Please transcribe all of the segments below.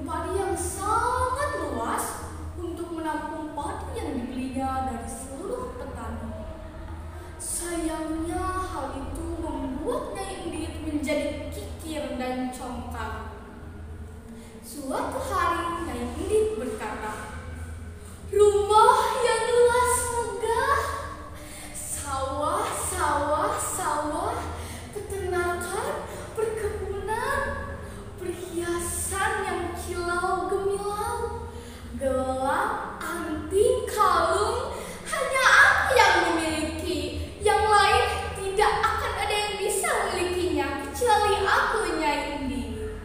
padi yang sangat luas untuk menampung padi yang dibelinya dari seluruh petani. Sayangnya hal itu membuat Nyai Endit menjadi kikir dan congkak. Suatu hari Nyai Endit berkata, "Rumah yang luas megah, sawah, sawah, sawah, peternakan, perkebunan, perhiasan yang kilau gemilau, gelang, anting, kalung, hanya aku yang memiliki. Yang lain tidak akan ada yang bisa memilikinya kecuali aku, Nyai Endit."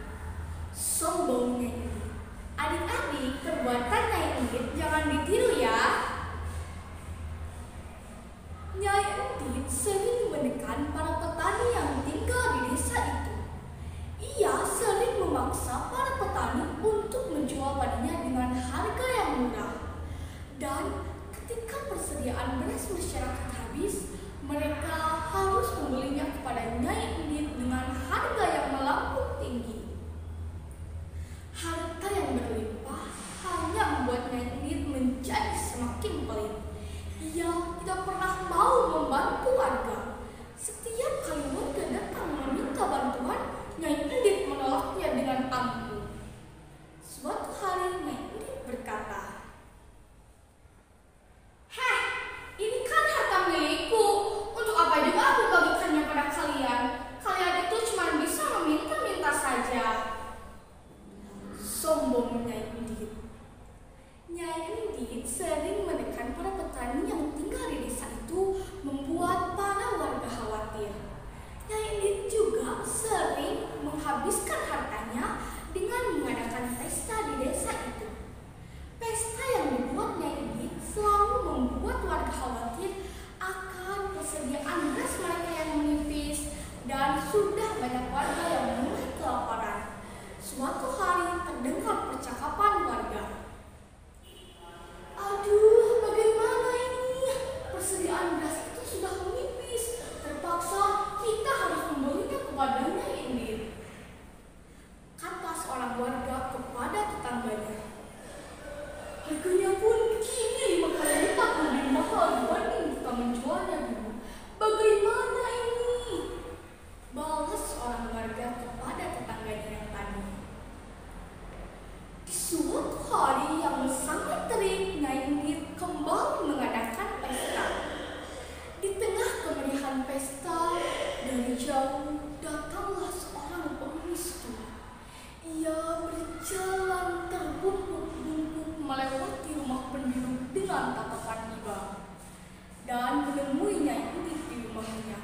Sombong Nyai Endit. Adik-adik, perbuatan Nyai Endit jangan ditiru ya. Nyai Endit sering menekan para petani yang tinggal di desa itu. Ia sering memaksa para petani untuk menjual padinya dengan harga yang murah. Dan ketika persediaan beras masyarakat habis, mereka harus membelinya kepada Nyai Endit dengan harga yang melambung tinggi. Harta yang berlimpah hanya membuat Nyai Endit menjadi semakin pelit. Ia tidak pernah mau membantu warga. Setiap kali warga datang meminta bantuan, Nyai Endit menolaknya dengan angkuh. Suatu hari Nyai Endit berkata, "Heh, ini kan harta milikku. Untuk apa juga aku bagikannya pada kalian? Kalian itu cuma bisa meminta-minta saja." Sombong Nyai Endit. Nyai Endit sering menekan para petani yang tinggal di desa itu, membuat para warga khawatir. Nyai Endit juga sering menghabiskan hartanya dengan mengadakan pesta di desa itu. Pesta yang dibuat Nyai Endit selalu membuat warga khawatir akan persediaan beras mereka yang menipis, dan sudah banyak warga yang mulai kelaparan. Suatu hari terdengar percakapan warga. "Aduh, bagaimana ini? Persediaan beras itu sudah menipis. Terpaksa kita harus membelinya kepada Nyai Endit," kata seorang warga kepada tetangganya. "Harganya pun kini 5 kali lipat lebih mahal dibanding kita menjualnya dulu. Bagaimana ini?" balas seorang warga kepada tetangganya yang tadi. Di suatu hari yang sangat terik, Nyai Endit kembali mengadakan pesta. Di tengah kemeriahan pesta, dari jauh datanglah seorang pengemis tua. Ia berjalan terbungkuk-bungkuk melewati rumah penduduk dengan tatapan iba, dan menemui Nyai Endit di rumahnya.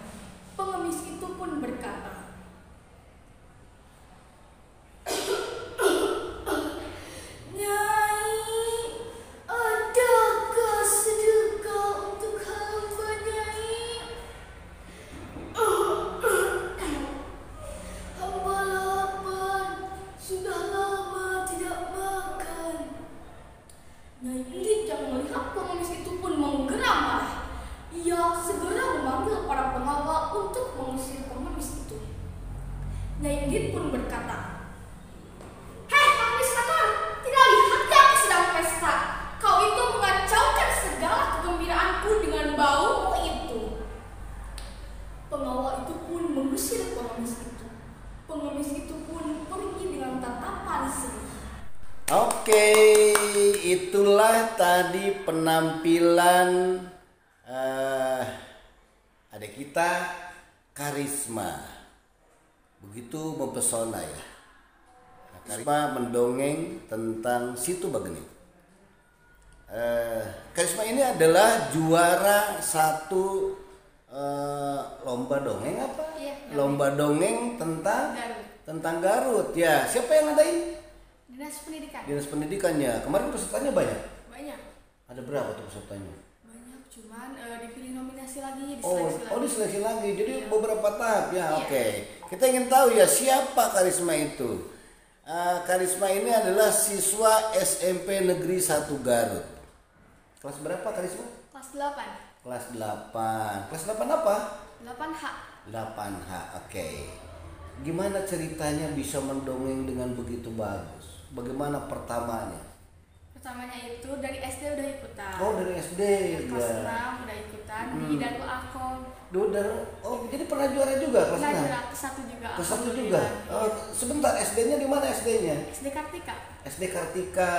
Pengemis itu pun berkata, "Nyai, adakah sedekah untuk hamba Nyai? Hamba lapar, sudah lama tidak makan." Nyai Endit yang melihat pengemis itu pun menggeram marah. Ia segera memanggil para pengawal untuk mengusir pengemis itu. Nyai Endit pun berkata, "Hei pengemis kotor, tidak lihatnya aku sedang pesta? Kau itu mengacaukan segala kegembiraanku dengan baumu itu." Pengawal itu pun mengusir pengemis itu. Pengemis itu pun pergi dengan tatapan sedih. Oke, itulah tadi penampilan adik kita Karisma. Begitu mempesona ya. Karisma mendongeng tentang Situ Bageni. Karisma ini adalah juara satu lomba dongeng apa? Iya, lomba dongeng tentang Garut. tentang Garut ya. Siapa yang ngadain? Dinas Pendidikan. Dinas Pendidikannya. Kemarin pesertanya banyak. Banyak. Ada berapa tuh pesertanya? Banyak, cuman dipilih nominasi lagi, diseleksi lagi. Jadi Iya. beberapa tahap ya. Iya. Oke. Kita ingin tahu ya siapa Karisma itu. Karisma ini adalah siswa SMP Negeri 1 Garut. Kelas berapa Karisma? Kelas 8. Kelas 8. Kelas 8 apa? 8H. 8H. Oke. Gimana ceritanya bisa mendongeng dengan begitu bagus? bagaimana pertamanya? Pertamanya itu dari SD udah ikutan. Oh, dari SD Kelas ya. 6 udah ikutan di Darul Akom. Oh, jadi pernah juara juga kelas Pernah 6? juara ke-1 juga. Ke-1 juga. Oh, sebentar, SD-nya di mana SD-nya? SD Kartika. SD Kartika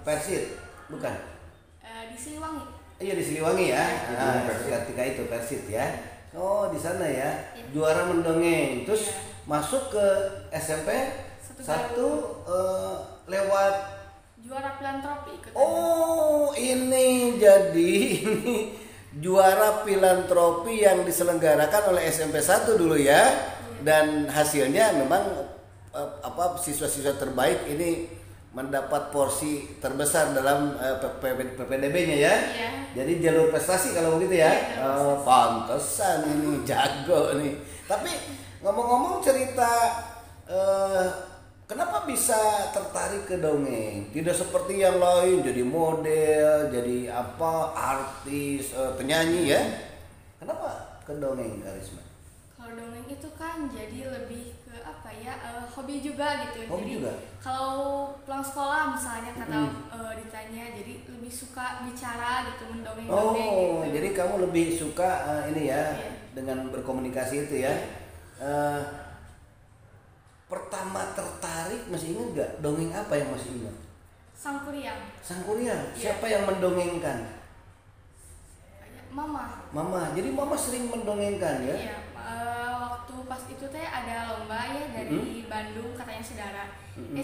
Persit, bukan? Di Siliwangi. Iya, di Siliwangi ya. Iya. SD Kartika itu Persit ya. Oh, di sana ya. Iya. Juara mendongeng. Terus Iya. masuk ke SMP Satu lewat. Juara filantropi ikutan. Oh, ini jadi ini juara filantropi yang diselenggarakan oleh SMP 1 dulu ya. Dan hasilnya memang siswa-siswa terbaik ini mendapat porsi terbesar dalam PPDB-nya ya. Iya. Jadi jalur prestasi kalau begitu ya. Iya, jalur Pantesan ini jago nih. Tapi ngomong-ngomong cerita kenapa bisa tertarik ke dongeng? Tidak seperti yang lain jadi model, jadi artis, penyanyi ya. Kenapa ke dongeng, Karisma? Kalau dongeng itu kan jadi lebih ke hobi juga gitu. Hobi jadi juga? kalau pulang sekolah misalnya kata ditanya, jadi lebih suka bicara gitu, mendongeng-dongeng Oh, gitu. jadi kamu lebih suka ini ya Iya. dengan berkomunikasi itu ya. Pertama tertarik masih ingat nggak dongeng apa yang masih ingat? Sang Kuryang. Sang Kuryang. Iya. Siapa yang mendongengkan? Mama. Mama. Jadi mama sering mendongengkan ya? Iya, waktu pas itu teh ada lomba ya dari Bandung katanya saudara.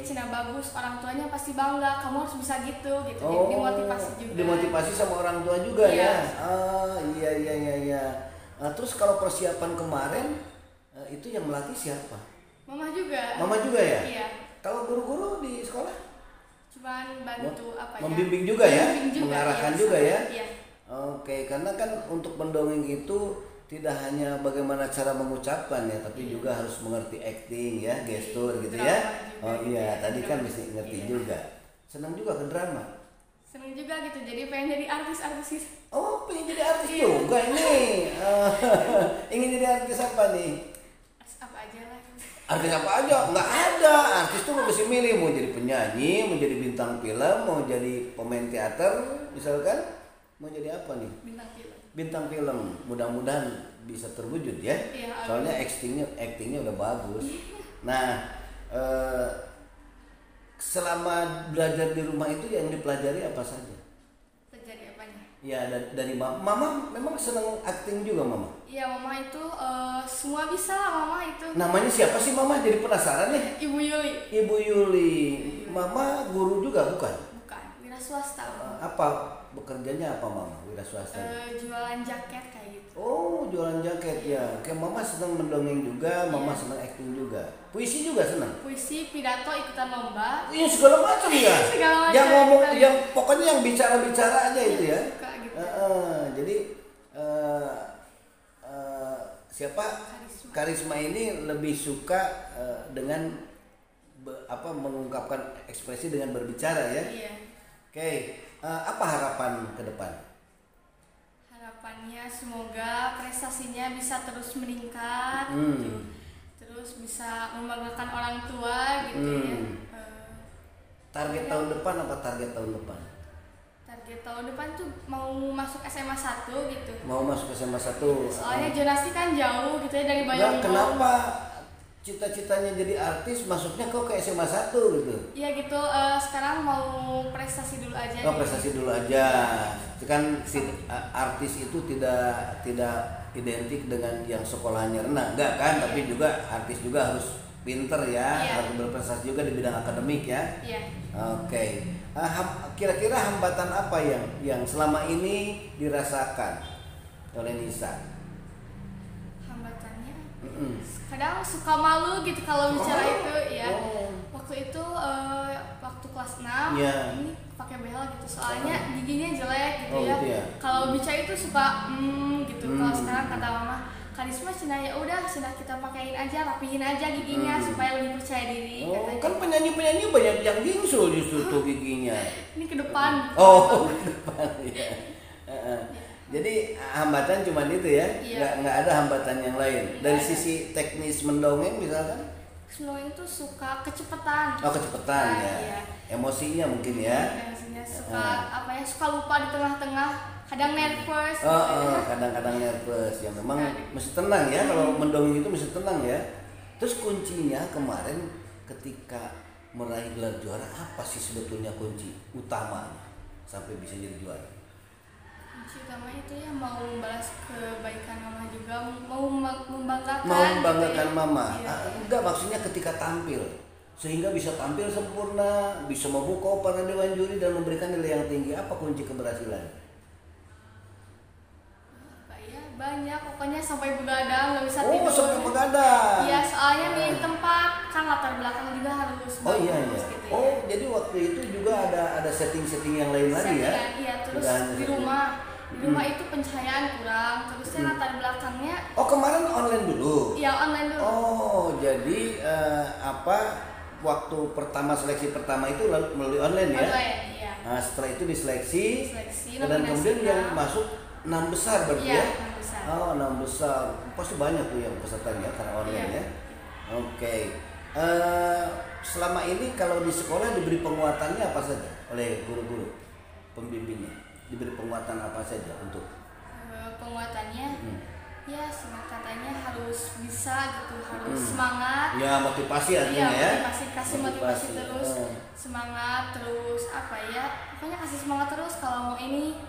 Cina bagus, orang tuanya pasti bangga, kamu harus bisa gitu. Oh, Dimotivasi juga. dimotivasi sama orang tua juga Iya. ya. Iya. Terus kalau persiapan kemarin itu yang melatih siapa? Mama juga. Mama juga ya? Iya. Kalau guru-guru di sekolah? Cuman bantu Membimbing juga ya? Membimbing juga, Mengarahkan iya, juga ya? Iya. Oke, karena kan untuk mendongeng itu tidak hanya bagaimana cara mengucapkan ya, tapi juga harus mengerti acting ya, gestur gitu Drama ya. juga Oh gitu iya, ya, tadi kan drama. mesti ngerti Iya. juga. Senang juga ke drama. Seneng juga gitu, jadi pengen jadi artis gitu. Oh, pengen jadi artis Iya. juga ini. Ingin jadi artis apa nih? Apa aja lah. Artis apa aja? Nggak ada. Artis tuh mesti milih mau jadi penyanyi, mau jadi bintang film, mau jadi pemain teater, misalkan. Mau jadi apa nih? Bintang film. Bintang film. Mudah-mudahan bisa terwujud ya. Iya, Soalnya actingnya udah bagus. Nah, selama belajar di rumah itu yang dipelajari apa saja? Terjadi apanya? Ya dari mama memang senang acting juga mama. Iya, mama itu semua bisa mama itu. Namanya siapa sih mama? Jadi penasaran nih. Ibu Yuli. Ibu Yuli. Mama guru juga bukan? Bukan, wira swasta. Apa bekerjanya apa mama? Wira swasta. Jualan jaket kayak gitu. Oh, jualan jaket ya. Kayak mama senang mendongeng juga, mama senang acting juga. Puisi juga senang. Puisi, pidato, ikutan lomba. Iya segala macam ya. Segala macam Yang ngomong, ikutan. yang pokoknya yang bicara-bicara aja itu ya. Suka gitu. Jadi siapa? Karisma ini lebih suka dengan mengungkapkan ekspresi dengan berbicara ya. Iya. Oke, apa harapan ke depan? Harapannya semoga prestasinya bisa terus meningkat Hmm. gitu. Terus bisa membanggakan orang tua gitu ya. Target tahun depan apa target tahun depan? Target tahun depan tuh mau masuk SMA 1 gitu. Mau masuk SMA 1. Soalnya zonasi kan jauh gitu ya dari Nah, Bayangkara. kenapa cita-citanya jadi artis masuknya kok ke SMA 1 gitu? Iya gitu, sekarang mau prestasi dulu aja. Oh, gitu. prestasi dulu aja. Itu kan artis itu tidak identik dengan yang sekolahnya rendah, enggak kan? Iya. Tapi juga artis juga harus pinter ya, Iya. harus berprestasi juga di bidang akademik ya. Iya. Oke. Kira-kira hambatan apa yang selama ini dirasakan oleh Nisa? Hambatannya Mm-mm. kadang suka malu gitu kalau bicara malu? itu ya. Oh. Waktu itu waktu kelas 6 Iya. ini pakai behel gitu. Soalnya giginya jelek gitu Oh, ya. gitu ya? Kalau bicara itu suka gitu. Hmm. Kalau sekarang kata mama, Karisma cina ya udah sudah kita pakein aja, rapihin aja giginya supaya lebih percaya diri Oh, katanya. kan penyanyi-penyanyi banyak yang bingsul justru tuh giginya. Ini ke depan. Oh, ke depan ya. Jadi hambatan cuma itu ya, Iya. nggak ada hambatan yang lain. Dari sisi teknis mendongeng misalkan, Slowing tuh suka kecepatan. Oh, kecepatan Nah, ya. iya. Emosinya mungkin ya. Emosinya suka suka lupa di tengah-tengah, kadang nervous. Kadang-kadang nervous ya, memang mesti tenang ya, kalau mendongeng itu mesti tenang ya. Terus kuncinya kemarin ketika meraih gelar juara, apa sih sebetulnya kunci utamanya sampai bisa jadi juara? Kunci utama itu ya mau membalas kebaikan mama juga, mau membanggakan. Mau membanggakan gitu ya. mama. Iya. Enggak, maksudnya ketika tampil sehingga bisa tampil sempurna, bisa memukau para dewan juri dan memberikan nilai yang tinggi. Apa kunci keberhasilan? Banyak, pokoknya sampai begadang nggak bisa Oh, tidur. sampai begadang. Iya, soalnya milih tempat kan latar belakang juga harus Oh iya iya. bagus gitu ya. Oh, jadi waktu itu juga ada setting-setting yang lain lagi ya? Settingan, iya, terus Tidak hanya di setting. rumah itu pencahayaan kurang, terusnya latar belakangnya Oh, kemarin online dulu. ya online dulu. Oh, jadi waktu seleksi pertama itu melalui online ya? Online, iya. Nah, setelah itu diseleksi, Seleksi, dan kemudian nominasinya. yang masuk 6 besar berarti Iya, ya? 6 besar. Oh, 6 besar. Pasti banyak tuh yang pesertanya karena online Iya. ya. Oke. Selama ini kalau di sekolah diberi penguatannya apa saja oleh guru-guru pembimbingnya? Diberi penguatan apa saja untuk Penguatannya ya katanya harus bisa gitu, harus semangat. ya motivasi artinya Iya, ya? kasih motivasi terus, semangat terus pokoknya kasih semangat terus kalau mau ini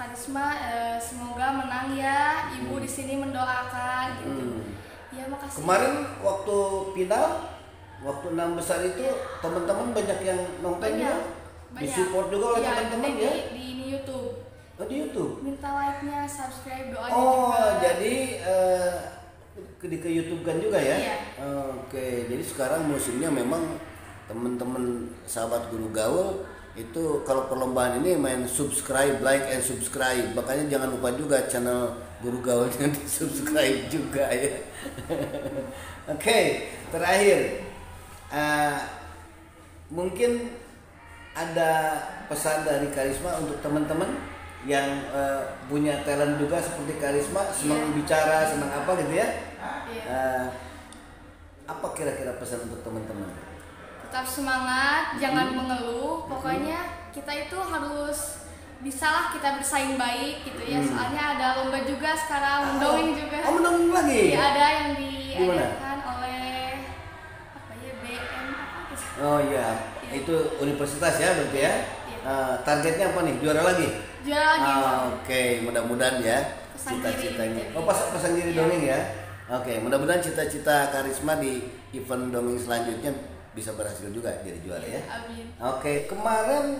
Karisma semoga menang ya, ibu di sini mendoakan gitu. Ya makasih. Kemarin waktu final, waktu 6 besar itu teman-teman banyak yang nonton Banyak. juga, disupport juga oleh Iya, teman-teman di, ya? di ini YouTube. Oh, di YouTube. Minta like-nya, subscribe, doanya Oh, juga. jadi ke YouTube kan juga ya? Iya. Oke, jadi sekarang musimnya memang teman-teman sahabat guru gaul itu kalau perlombaan ini main subscribe, like and subscribe. Makanya jangan lupa juga channel guru gaulnya di subscribe juga ya. Oke, terakhir mungkin ada pesan dari Karisma untuk teman-teman yang punya talent juga seperti Karisma, senang bicara, senang apa gitu ya? Apa kira-kira pesan untuk teman-teman? Tetap semangat, jangan mengeluh. Pokoknya kita itu harus bisalah kita bersaing baik gitu ya. Soalnya ada lomba juga sekarang, mendongeng juga. Oh, mendongeng lagi? Iya, ada yang diadakan oleh BM apa gitu. Oh iya, itu universitas ya berarti ya? Targetnya apa nih? Juara lagi? Juara lagi. Oke, mudah-mudahan ya Pasang cita-citanya. diri. Oh, pasang diri dongeng ya? Oke, mudah-mudahan cita-cita Karisma di event dongeng selanjutnya bisa berhasil juga jadi juara ya. Amin. Oke, kemarin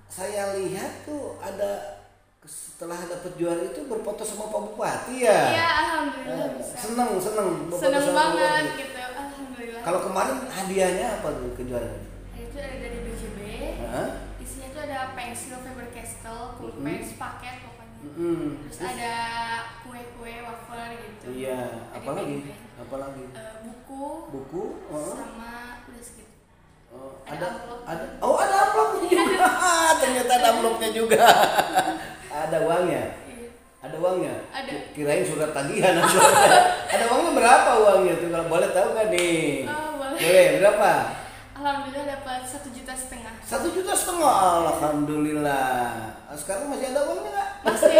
saya lihat tuh ada setelah dapat juara itu berfoto sama Pak Bupati ya. Iya, alhamdulillah bisa. Seneng berfoto Seneng sama banget Bupati. gitu. Alhamdulillah. Kalau kemarin hadiahnya apa tuh kejuaraan? Itu ada dari BJB. Hah? Isinya tuh ada pensil Faber Castell, pulpen, paket pokoknya. Terus ada kue-kue wafer gitu. Iya, Dari apalagi? BJB. Apalagi? Buku. Oh. Sama udah segitu. Ada amplop. ada amplopnya juga. Ternyata ada amplopnya juga. Ada uangnya. Iya. Ada uangnya. Ada. Kirain surat tagihan. Ada uangnya berapa uangnya tuh kalau boleh tahu kan nih? Oh, boleh. Boleh, berapa? Alhamdulillah dapat 1,5 juta. 1,5 juta. Alhamdulillah. Sekarang masih ada uangnya nggak? Masih.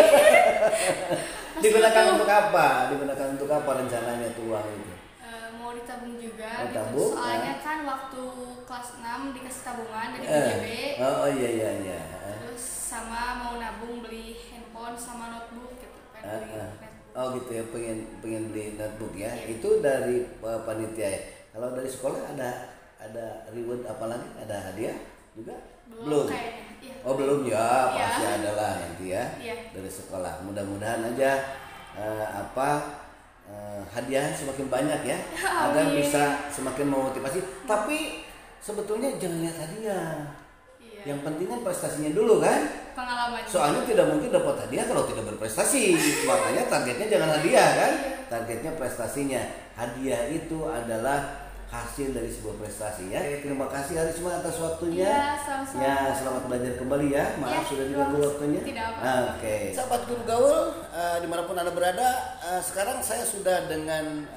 Digunakan untuk apa? Digunakan untuk apa rencananya tuh uang itu? Mau ditabung juga Oh, gitu. tabung, Soalnya kan waktu kelas 6 dikasih tabungan dari BJB. Oh iya. Terus sama mau nabung beli handphone sama notebook gitu kan. Beli notebook. Oh gitu ya, pengen beli notebook ya. Iya. Itu dari panitia ya. Kalau dari sekolah ada reward apa lagi? Ada hadiah juga? Belum kayaknya. Iya. Oh belum ya, Iya. pasti ada lah nanti ya. Iya. Dari sekolah. Mudah-mudahan aja hadiah semakin banyak ya, agar Amin. bisa semakin memotivasi. Tapi sebetulnya jangan lihat hadiah. Iya. Yang penting kan prestasinya dulu kan. Pengalaman. Soalnya tidak mungkin dapat hadiah kalau tidak berprestasi. Makanya targetnya jangan hadiah kan, targetnya prestasinya. Hadiah itu adalah hasil dari sebuah prestasi ya. Terima kasih Harisma atas waktunya. Iya, sama-sama. Ya, selamat belajar kembali ya. Maaf Ya, sudah diganggu waktunya. tidak apa-apa. Oke. Sahabat Guru Gaul, dimanapun Anda berada, sekarang saya sudah dengan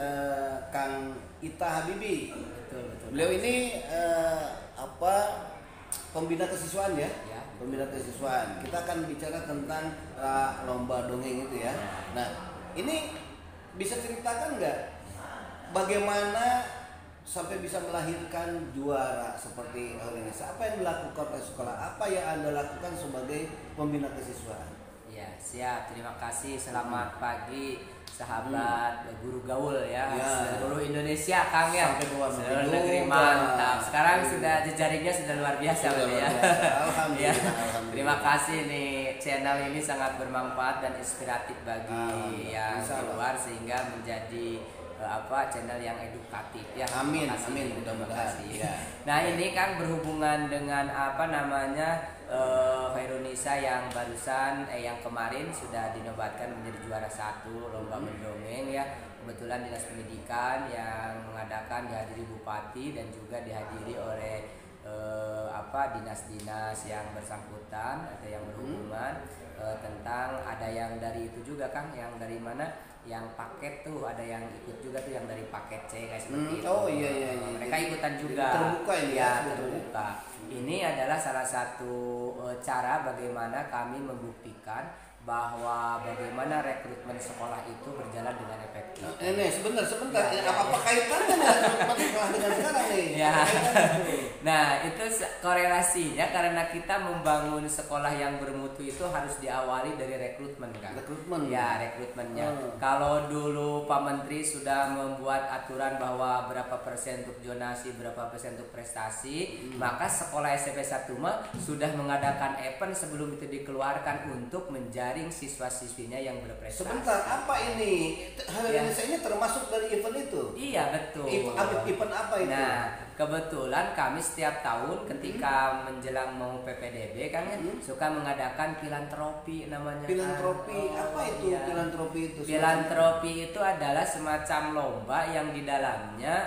Kang Ita Habibi. Betul. Beliau ini pembina kesiswaan ya. Ya. Pembina kesiswaan. Kita akan bicara tentang lomba dongeng itu ya. Nah, ini bisa ceritakan nggak bagaimana sampai bisa melahirkan juara seperti ini? Apa yang dilakukan oleh sekolah? Apa yang Anda lakukan sebagai pembina kesiswaan? Ya, siap. Terima kasih. Selamat pagi sahabat Guru Gaul ya. Seluruh Indonesia Kang ya. Sampai luar Seluruh negeri negeri juga. mantap. Sekarang sudah jejaringnya sudah luar biasa Sudah Bang, luar ya. biasa. Ya. Alhamdulillah. Terima kasih nih, channel ini sangat bermanfaat dan inspiratif bagi yang di luar sehingga menjadi channel yang edukatif ya. Amin, Terima kasih. amin, Terima mudah-mudahan. kasih. Ya. Nah, ini kan berhubungan dengan Khairunisa yang barusan yang kemarin sudah dinobatkan menjadi juara 1 lomba mendongeng ya. Kebetulan Dinas Pendidikan yang mengadakan dihadiri Bupati dan juga dihadiri oleh dinas-dinas yang bersangkutan atau yang berhubungan tentang ada yang dari itu juga Kang, yang dari mana yang paket tuh ada yang ikut juga tuh yang dari paket C kayak seperti itu. Oh iya. Mereka ikutan juga. Terbuka ini ya, terbuka. Ini adalah salah satu cara bagaimana kami membuktikan bahwa bagaimana rekrutmen sekolah itu berjalan dengan efektif. Sebentar. Ya. Apa kaitannya rekrutmen sekolah dengan sekarang nih? Ya. Nah, itu korelasinya karena kita membangun sekolah yang bermutu itu harus diawali dari rekrutmen kan. Rekrutmen. Ya, rekrutmennya. Kalau dulu Pak Menteri sudah membuat aturan bahwa berapa persen untuk zonasi, berapa persen untuk prestasi, maka sekolah SMP 1 sudah mengadakan event sebelum itu dikeluarkan untuk menjaring siswa-siswinya yang berprestasi. Sebentar, apa ini? Indonesia ini termasuk dari event itu? Iya, betul. Event apa itu? Nah, kebetulan kami setiap tahun ketika menjelang mau PPDB kan suka mengadakan filantropi namanya. Filantropi, apa itu iya. filantropi itu? Filantropi itu adalah semacam lomba yang di dalamnya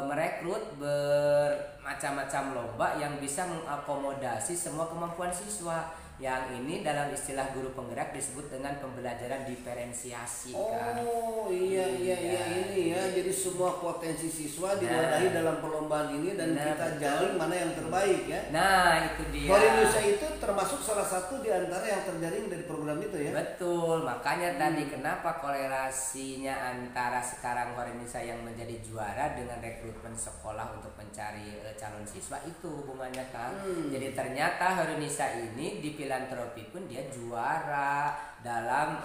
merekrut bermacam-macam lomba yang bisa mengakomodasi semua kemampuan siswa. Yang ini dalam istilah guru penggerak disebut dengan pembelajaran diferensiasi kan. Oh iya ini ya. Jadi semua potensi siswa diwadahi dalam perlombaan ini dan kita jaring mana yang terbaik ya. Nah, itu dia. Indonesia itu termasuk salah satu di antara yang terjaring dari program itu ya. Betul, makanya tadi kenapa korelasinya antara sekarang Indonesia yang menjadi juara dengan rekrutmen sekolah untuk mencari calon siswa itu hubungannya kan. Jadi ternyata Indonesia ini di filantropi pun dia juara dalam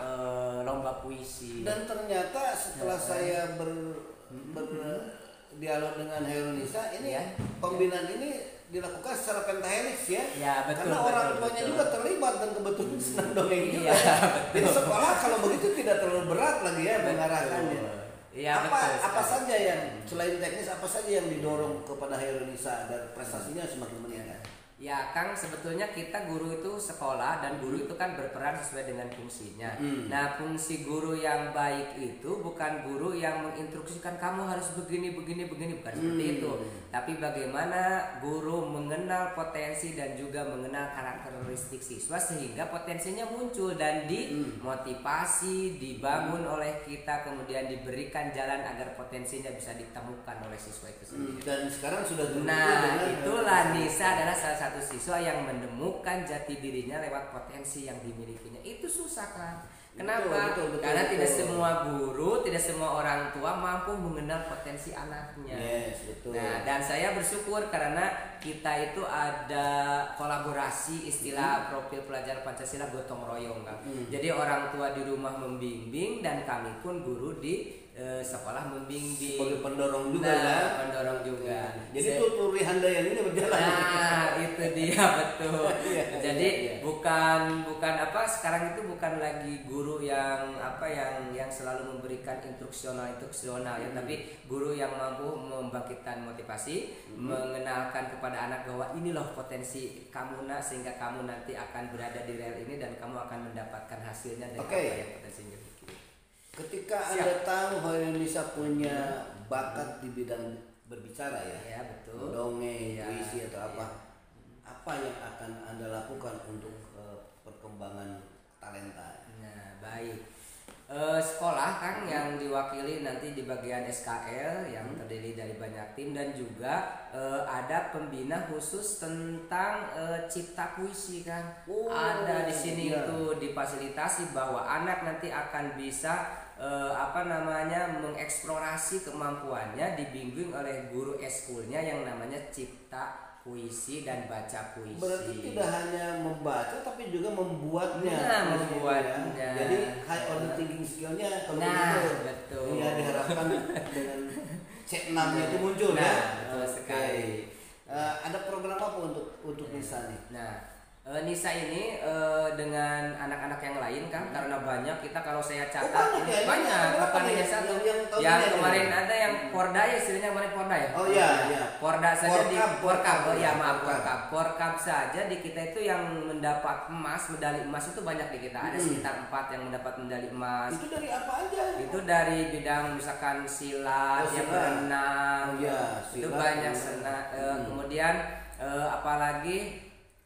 lomba puisi. Dan ternyata setelah saya berdialog dengan Indonesia ini pembinaan ini dilakukan secara pentahelix ya. Ya, betul. Karena orang tuanya juga terlibat dan kebetulan senang dongeng juga. Iya, Jadi sekolah kalau begitu tidak terlalu berat lagi ya mengarahkannya. Iya, Apa saja yang selain teknis apa saja yang didorong kepada Indonesia agar prestasinya semakin meningkat? Ya Kang, sebetulnya kita guru itu sekolah dan guru itu kan berperan sesuai dengan fungsinya. Nah, fungsi guru yang baik itu bukan guru yang menginstruksikan kamu harus begini bukan seperti itu. Tapi bagaimana guru mengenal potensi dan juga mengenal karakteristik siswa sehingga potensinya muncul dan dimotivasi, dibangun oleh kita, kemudian diberikan jalan agar potensinya bisa ditemukan oleh siswa itu sendiri. Dan sekarang sudah itulah Nisa adalah salah satu siswa yang menemukan jati dirinya lewat potensi yang dimilikinya. Itu susah kan? Kenapa? Karena tidak semua guru, tidak semua orang tua mampu mengenal potensi anaknya. Yes, betul. Nah, dan saya bersyukur karena kita itu ada kolaborasi istilah profil pelajar Pancasila gotong royong kan. Jadi orang tua di rumah membimbing dan kami pun guru di sekolah membimbing. Sebagai pendorong juga pendorong juga. Jadi tuturi handayani ini berjalan. Nah, itu dia betul. Jadi bukan sekarang itu bukan lagi guru yang yang selalu memberikan instruksional ya, tapi guru yang mampu membangkitkan motivasi, mengenalkan kepada anak bahwa ini loh potensi kamu nak, sehingga kamu nanti akan berada di rel ini dan kamu akan mendapatkan hasilnya dari apa yang potensinya. Ketika Anda tahu bahwa Indonesia punya bakat di bidang berbicara ya. Ya betul. Dongeng, Ya, puisi atau apa. ya. Apa yang akan Anda lakukan untuk perkembangan talenta? Nah, baik. Sekolah kan yang diwakili nanti di bagian SKL yang terdiri dari banyak tim, dan juga ada pembina khusus tentang cipta puisi kan. Oh, ada di sini iya. itu difasilitasi bahwa anak nanti akan bisa mengeksplorasi kemampuannya, dibimbing oleh guru eskulnya yang namanya cipta puisi dan baca puisi. Berarti tidak hanya membaca tapi juga membuatnya. Nah, membuatnya. Ya. Jadi high order thinking skillnya kalau Nah, begitu. betul. Ya diharapkan dengan C6-nya itu muncul Nah, ya. betul Oke. sekali. Ada program apa untuk Nisa nih? Nah, Nisa ini dengan anak-anak yang lain kan, karena banyak kita kalau saya catat banyak ya? banyak, Berapa bukan nih hanya satu. yang tahun Yang ini kemarin ada? ada yang Porda ya, istilahnya kemarin Porda ya. Oh iya, iya. Porda saja di Porkab. Oh ya, maaf, Porkab. Porkab saja di kita itu yang mendapat medali emas itu banyak di kita. Ada sekitar 4 yang mendapat medali emas. Itu dari apa aja? Itu dari bidang misalkan silat, Oh, ya silat. berenang. Oh, iya, Itu silat, banyak berenang. kemudian apalagi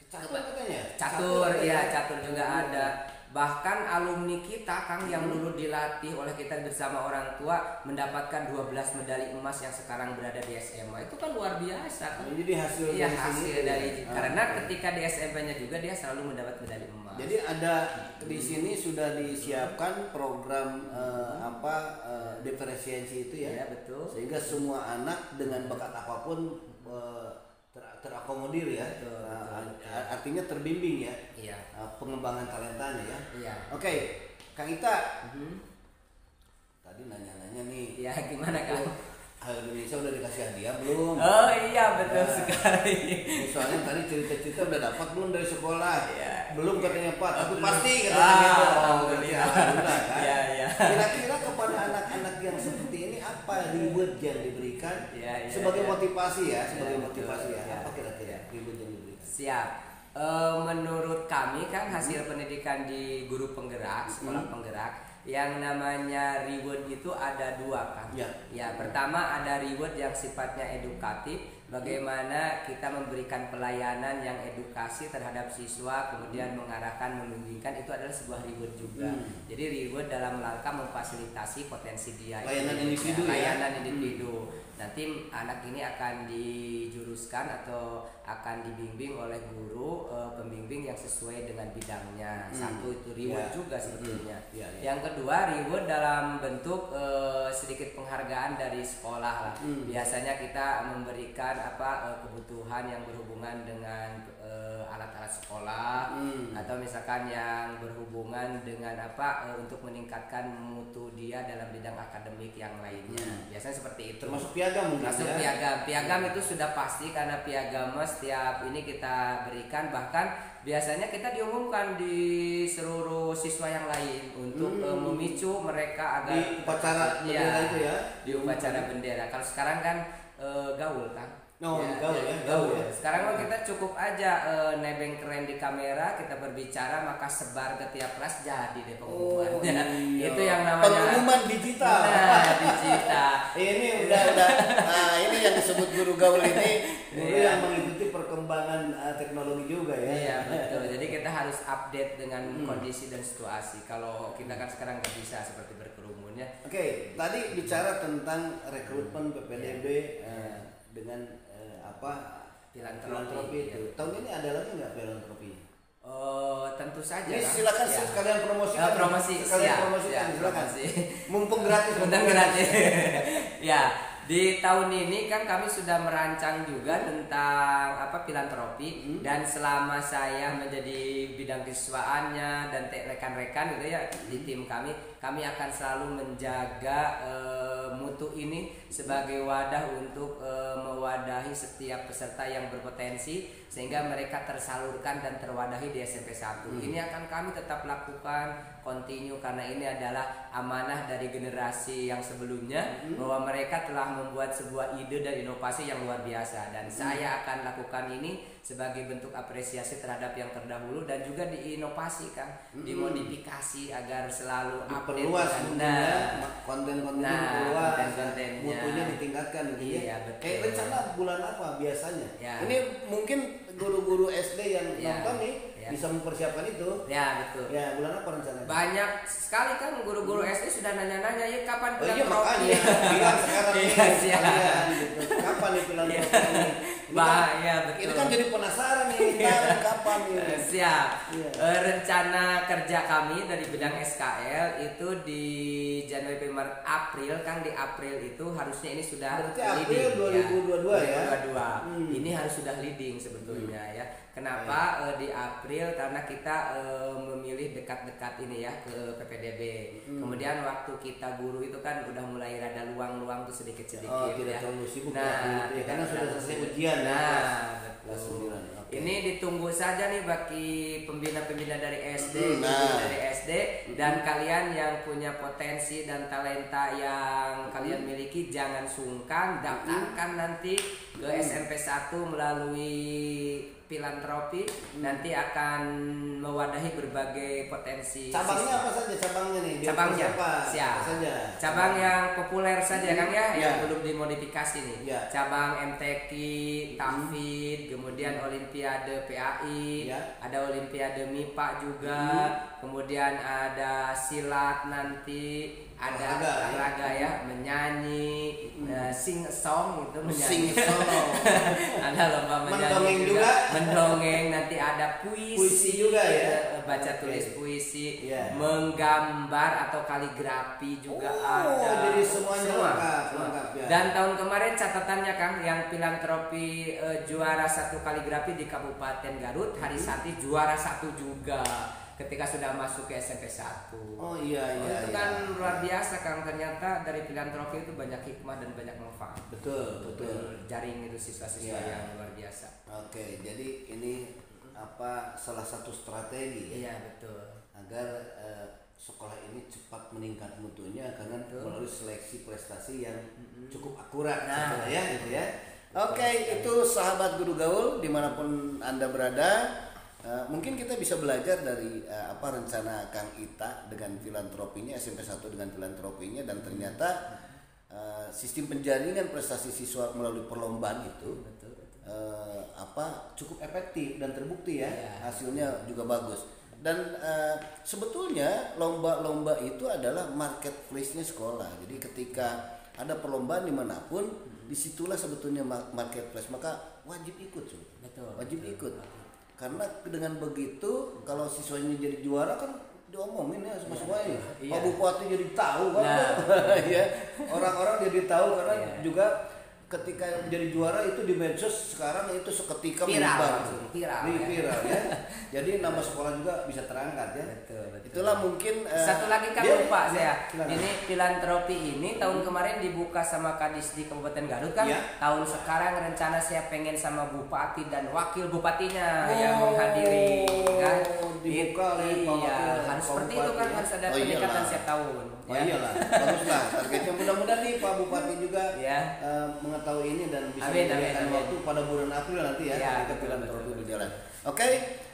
Catur katanya? catur katanya. ya, catur juga ada. Bahkan alumni kita Kang yang dulu dilatih oleh kita bersama orang tua mendapatkan 12 medali emas yang sekarang berada di SMA. Itu kan luar biasa kan. Jadi hasil Iya, dari hasil sini. dari Ah, karena oke. ketika di SMP-nya juga dia selalu mendapat medali emas. Jadi ada di sini sudah disiapkan program diferensiasi itu ya. Iya, betul. Sehingga semua anak dengan bakat apapun terakomodir ya. Betul, Artinya terbimbing ya. Iya. Pengembangan talentanya ya. Iya. Oke, Kang Ita. Tadi nanya-nanya nih. Iya, gimana Kang? Indonesia udah dikasih hadiah belum? Oh iya, betul Nah. sekali. Soalnya tadi cerita-cerita udah dapat belum dari sekolah? Iya. Belum katanya Pak, tapi Belum. pasti katanya gitu. Alhamdulillah. Alhamdulillah, kan? Iya, iya. Kira-kira kepada anak-anak yang seperti ini apa reward yang diberikan Iya, iya, sebagai iya. motivasi ya, sebagai Iya, motivasi ya? betul. Apa kira-kira reward yang diberikan? Siap. Menurut kami kan hasil pendidikan di guru penggerak, sekolah penggerak, yang namanya reward itu ada 2 kan. Ya. Ya, pertama ada reward yang sifatnya edukatif, bagaimana kita memberikan pelayanan yang edukasi terhadap siswa, kemudian mengarahkan, membimbingkan, itu adalah sebuah reward juga. Jadi reward dalam rangka memfasilitasi potensi dia. Layanan Itu individu ya? layanan individu. Nanti anak ini akan dijuruskan atau akan dibimbing oleh guru pembimbing yang sesuai dengan bidangnya. Satu itu reward Ya. juga sebetulnya. Ya, ya. Yang kedua reward dalam bentuk sedikit penghargaan dari sekolah lah. Biasanya kita memberikan kebutuhan yang berhubungan dengan alat-alat sekolah, atau misalkan yang berhubungan dengan untuk meningkatkan mutu dia dalam bidang akademik yang lainnya. Biasanya seperti itu. Termasuk piagam mungkin Masuk ya? piagam itu sudah pasti, karena piagam setiap ini kita berikan, bahkan biasanya kita diumumkan di seluruh siswa yang lain untuk memicu mereka agar Di upacara bendera itu ya? Di upacara bendera. Kalau sekarang kan gaul kan. Oh, gaul ya, gaul. gaul ya. Sekarang mah kita cukup aja nebeng keren di kamera, kita berbicara, maka sebar ke tiap kelas, jadi deh pengumumannya. iya. Itu yang namanya pengumuman digital. Nah, digital. Ini udah. Nah, ini yang disebut guru gaul ini guru Iya. yang mengikuti perkembangan teknologi juga ya. Iya, betul. Jadi kita harus update dengan kondisi dan situasi. Kalau kita kan sekarang nggak bisa seperti berkerumun ya. Oke, tadi bicara tentang rekrutmen PPDB dengan Filantropi, itu. Tahun ini ada lagi nggak filantropi? Tentu saja. Ini Kang. silakan Ya. sekalian promosikan. Promosi, sekalian siap, promosikan, siap, silakan. promosi. Mumpung gratis. Undang gratis. Ya, di tahun ini kan kami sudah merancang juga tentang filantropi, dan selama saya menjadi bidang kesiswaannya dan rekan-rekan gitu ya di tim kami akan selalu menjaga mutu ini sebagai wadah untuk mewadahi setiap peserta yang berpotensi sehingga mereka tersalurkan dan terwadahi di SMP 1. Ini akan kami tetap lakukan continue karena ini adalah amanah dari generasi yang sebelumnya, bahwa mereka telah membuat sebuah ide dan inovasi yang luar biasa, dan saya akan lakukan ini sebagai bentuk apresiasi terhadap yang terdahulu dan juga diinovasikan, dimodifikasi agar selalu up memperluas konten-kontennya diperluas, konten-kontennya. mutunya ditingkatkan gitu Iya, ya. betul. Rencana bulan apa biasanya? Ya. Ini mungkin guru-guru SD yang Ya. nonton nih Ya. bisa mempersiapkan itu. Ya betul. Ya, bulan apa rencananya? Banyak sekali kan guru-guru SD sudah nanya-nanya ya kapan Oh iya filantropi. makanya bilang sekarang nih Iya, siap. kalian gitu. Kapan nih filantropi ini? Bahaya betul. Ini kan jadi penasaran nih, kapan nih? Siap. Iya. Rencana kerja kami dari bidang SKL itu di Januari, Februari, April kan di April itu harusnya ini sudah Berarti April leading, 2022 ya? 2022. Ini harus sudah leading sebetulnya ya. Kenapa di April? Karena kita memilih dekat-dekat ini ya ke PPDB. Kemudian waktu kita guru itu kan udah mulai rada luang-luang tuh sedikit-sedikit Oh, tidak ya. terlalu sibuk Nah, ya, karena tidak sudah terlalu selesai sibuk. ujian ya. Nah, Kelas betul. 9. Oke. Ini ditunggu saja nih bagi pembina-pembina dari SD, Nah. guru dari SD dan kalian yang punya potensi dan talenta yang kalian miliki jangan sungkan daftarkan nanti ke SMP 1 melalui filantropi nanti akan mewadahi berbagai potensi Cabangnya siswa. apa saja cabangnya nih? Biar Cabangnya siapa? siap. Apa saja? Cabang yang populer saja Kang ya, yang Ya. belum dimodifikasi nih. Ya. Cabang MTQ, Tahfidz, kemudian Olimpiade PAI, Ya. ada Olimpiade MIPA juga, kemudian ada silat nanti, ada olahraga ya, menyanyi, sing a song itu menyanyi. Sing song. Ada lomba menyanyi Mendongeng juga. mendongeng, nanti ada puisi, Puisi juga ya? baca Oke. tulis puisi, Ya. menggambar atau kaligrafi juga Oh, ada. jadi semuanya lengkap, Semua. lengkap ya. Dan tahun kemarin catatannya Kang yang filantropi juara 1 kaligrafi di Kabupaten Garut, Harisati juara 1 juga ketika sudah masuk ke SMP 1. Oh iya iya. Itu iya. kan luar biasa Kang, ternyata dari filantropi itu banyak hikmah dan banyak manfaat. Betul, betul. Jaring itu siswa-siswa Iya. yang luar biasa. Oke, jadi ini salah satu strategi ya, Iya betul. agar sekolah ini cepat meningkat mutunya karena Betul. melalui seleksi prestasi yang cukup akurat Nah, sebetulnya ya gitu ya. betul Oke, sekali. itu sahabat guru gaul dimanapun Anda berada. Mungkin kita bisa belajar dari rencana Kang Ita dengan filantropinya, SMP 1 dengan filantropinya, dan ternyata sistem penjaringan prestasi siswa melalui perlombaan itu Betul. cukup efektif dan terbukti ya. Iya. Hasilnya juga bagus. Dan sebetulnya lomba-lomba itu adalah marketplace-nya sekolah. Jadi ketika ada perlombaan dimanapun, disitulah sebetulnya marketplace, maka wajib ikut, Betul. wajib Betul. ikut. Karena dengan begitu, kalau siswanya jadi juara kan diomongin ya sama semuanya. Iya. Pak Bupati jadi tahu kan, Nah. ya orang-orang jadi tahu karena Iya. juga ketika jadi juara itu di medsos sekarang itu seketika Viral menyebar. langsung, viral, Di ya. viral ya. Jadi nama sekolah juga bisa terangkat ya. Betul, betul. Itulah mungkin Satu lagi Kang dia- lupa saya. silakan. Ini filantropi ini tahun kemarin dibuka sama Kadis di Kabupaten Garut kan. Ya. Tahun sekarang rencana saya pengen sama Bupati dan wakil bupatinya Oh, yang menghadiri kan. dibuka oleh Pak Iya, Wakil harus seperti itu Bupati kan ya. harus ada Oh, peningkatan iyalah. setiap tahun. Oh iyalah, baguslah. Targetnya mudah-mudahan nih Pak Bupati juga Ya. mengetahui ini dan bisa Amin, menyediakan amin. waktu pada bulan April nanti ya, Ya, ketika betul, filantropi betul, berjalan. Oke,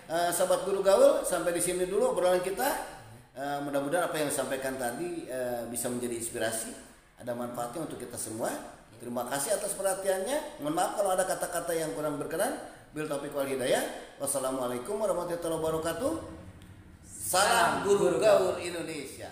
sahabat guru gaul, sampai di sini dulu obrolan kita. Mudah-mudahan apa yang disampaikan tadi bisa menjadi inspirasi, ada manfaatnya untuk kita semua. Terima kasih atas perhatiannya. Mohon maaf kalau ada kata-kata yang kurang berkenan. Bil taufiq wal hidayah. Wassalamualaikum warahmatullahi wabarakatuh. Salam guru gaul Indonesia.